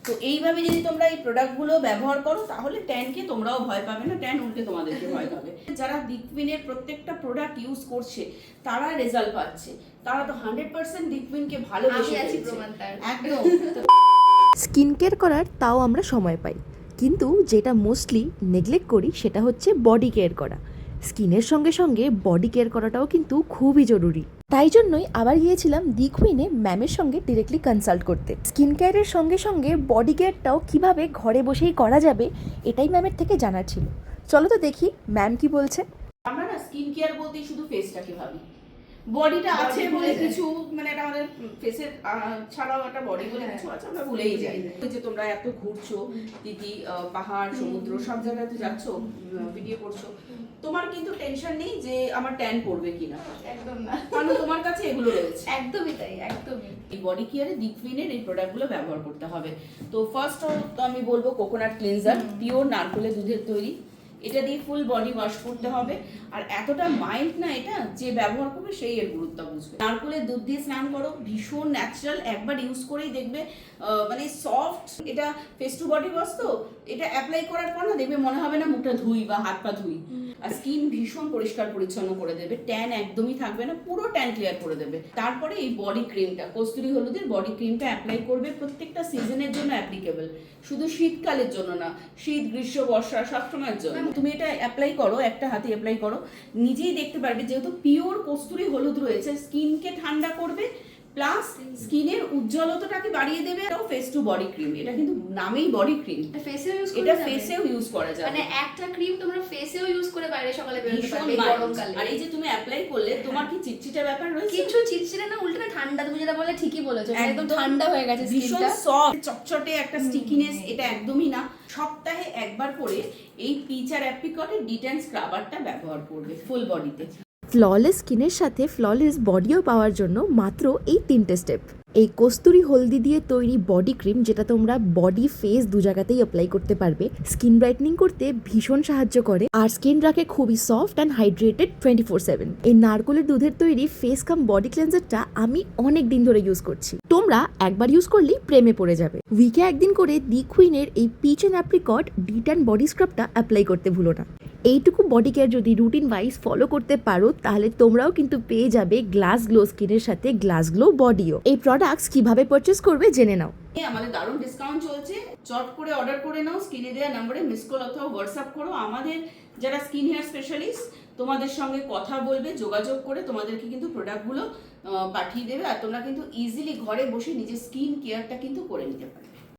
তো এইভাবে যদি তোমরা এই প্রোডাক্টগুলো ব্যবহার করো তাহলে ট্যানকে তোমরাও ভয় পাবে না, ট্যান উল্টে তোমাদেরকে ভয় পাবে। যারা দিকউইনের প্রত্যেকটা প্রোডাক্ট ইউজ করছে তারা রেজাল্ট পাচ্ছে, তারা তো 100% দিকউইনকে ভালোবেসে ফেলছে একদম। স্কিন কেয়ার করার তাও আমরা সময় পাই, কিন্তু যেটা মোস্টলি নেগলেক্ট করি সেটা হচ্ছে বডি কেয়ার করা। স্কিনের সঙ্গে সঙ্গে বডি কেয়ার করাটাও কিন্তু খুবই জরুরি। তাই জন্যই আবার গিয়েছিলাম দিকউইনে ম্যামের সঙ্গে ডিরেক্টলি কনসাল্ট করতে। স্কিন কেয়ারের সঙ্গে সঙ্গে বডি কেয়ারটাও কিভাবে ঘরে বসেই করা যাবে এটাই ম্যামের থেকে জানার ছিল। চলো তো দেখি ম্যাম কি বলছে। আমরা না স্কিন কেয়ার বলতেই শুধু ফেসটাকে ভাবি, বডিটা আছে বলে কিছু, মানে এটা আমাদের ফেসের ছাড়াও একটা বডি বলে কিছু আছে, আমরা ভুলেই যাই। যে তোমরা এত ঘুরছো দিদি, পাহাড় সমুদ্র সব জায়গায় তো যাচ্ছ, ভিডিও করছো, তোমার কিন্তু টেনশন নেই যে আমার ট্যান পড়বে কিনা, একদম না, কারণ তোমার কাছে এগুলো রয়েছে। একদমই তাই, একদমই। এই বডি কেয়ারে দিকউইনের এই প্রোডাক্টগুলো ব্যবহার করতে হবে। তো ফার্স্ট তো আমি বলবো কোকোনাট ক্লিনজার, পিওর নারকেলের দুধের তৈরি, এটা দিয়ে ফুল বডি ওয়াশ করতে হবে। আর এতটা মাইল্ড না এটা, যে ব্যবহার করবে সেই এর গুরুত্ব বুঝবে। নারকেলের দুধ দিয়ে স্নান করো, ভীষণ ন্যাচারাল, একবার ইউজ করেই দেখবে মানে সফট। এটা ফেস টু বডি ওয়াশ, তো এটা অ্যাপ্লাই করার পর না দেখবে মনে হবে না মুখটা ধুই বা হাত পা ধুই। আর স্কিন ভীষণ পরিষ্কার পরিচ্ছন্ন করে দেবে, ট্যান একদমই থাকবে না, পুরো ট্যান ক্লিয়ার করে দেবে। তারপরে এই বডি ক্রিমটা, কস্তুরী হলুদের বডি ক্রিমটা অ্যাপ্লাই করবে, প্রত্যেকটা সিজনের জন্য অ্যাপ্লিকেবল, শুধু শীতকালের জন্য না, শীত গ্রীষ্ম বর্ষা সবসময়ের জন্য। তুমি এটা অ্যাপ্লাই করো, একটা হাতে অ্যাপ্লাই করো, নিজেই দেখতে পারবে যেহেতু পিওর কস্তুরী হলুদ রয়েছে, স্কিনকে ঠান্ডা করবে প্লাস স্কিনের উজ্জ্বলতাটাকে বাড়িয়ে দেবে। আর ফেস টু বডি ক্রিম, এটা কিন্তু নামেই বডি ক্রিম, ফেসেও ইউজ এটা ফেসেও ইউজ করা যাবে। মানে একটা ক্রিম তোমরা ফেসেও ইউজ করে বাইরে সকালে বেরোতে ভীষণ পারবে গরমকালে। আর এই যে তুমি অ্যাপ্লাই করলে তোমার কি চিটচিটে ব্যাপার রয়েছে? কিছু চিটচিটে না, উল্টো ঠান্ডা। তুমি যেটা বলে ঠিকই বলেছো, একদম ঠান্ডা হয়ে গেছে ভীষণ স্কিনটা, সফট চটচটে একটা স্টিকিনেস, এটা একদমই না। সপ্তাহে একবার করে এই পিচ আর অ্যাপ্রিকটের ডিটেন স্ক্রাবারটা ব্যবহার করবে ফুল বডিতে। ফ্ললেস স্কিনের সাথে ফ্ললেস বডিও পাওয়ার জন্য মাত্র এই 3টে স্টেপ। এই কস্তুরী হলদি দিয়ে তৈরি বডি ক্রিম, যেটা তোমরা বডি ফেস দু জায়গাতেই অ্যাপ্লাই করতে পারবে, স্কিন ব্রাইটনিং করতে ভীষণ সাহায্য করে আর স্কিন রাখে খুবই সফট অ্যান্ড হাইড্রেটেড 24/7। এই নারকেলের দুধের তৈরি ফেস কাম বডি ক্লেন্সারটা আমি অনেক দিন ধরে ইউজ করছি। তোমরা একবার ইউজ করলেই প্রেমে পড়ে যাবে। উইকে একদিন করে দিকউইনের এই peach and apricot detan body স্ক্রাবটা অ্যাপ্লাই করতে ভুলো না। এইটুকু বডি কেয়ার যদি রুটিন ওয়াইজ ফলো করতে পারো তাহলে তোমরাও কিন্তু পেয়ে যাবে গ্লাস গ্লো স্কিনের সাথে গ্লাস গ্লো বডিও। এই প্রোডাক্টস কিভাবে পারচেজ করবে জেনে নাও। আমাদের দারুণ ডিসকাউন্ট চলছে, চট করে অর্ডার করে নাও, স্ক্রিনে দেওয়া নম্বরে মিস কল অথবা হোয়াটসঅ্যাপ করো। আমাদের যারা স্কিন হেয়ার স্পেশালিস্ট তোমাদের সঙ্গে কথা বলবে, যোগাযোগ করে তোমাদেরকে কিন্তু প্রোডাক্টগুলো পাঠিয়ে দেবে, আর তোমরা কিন্তু ইজিলি ঘরে বসে নিজের স্কিন কেয়ারটা কিন্তু করে নিতে পারো।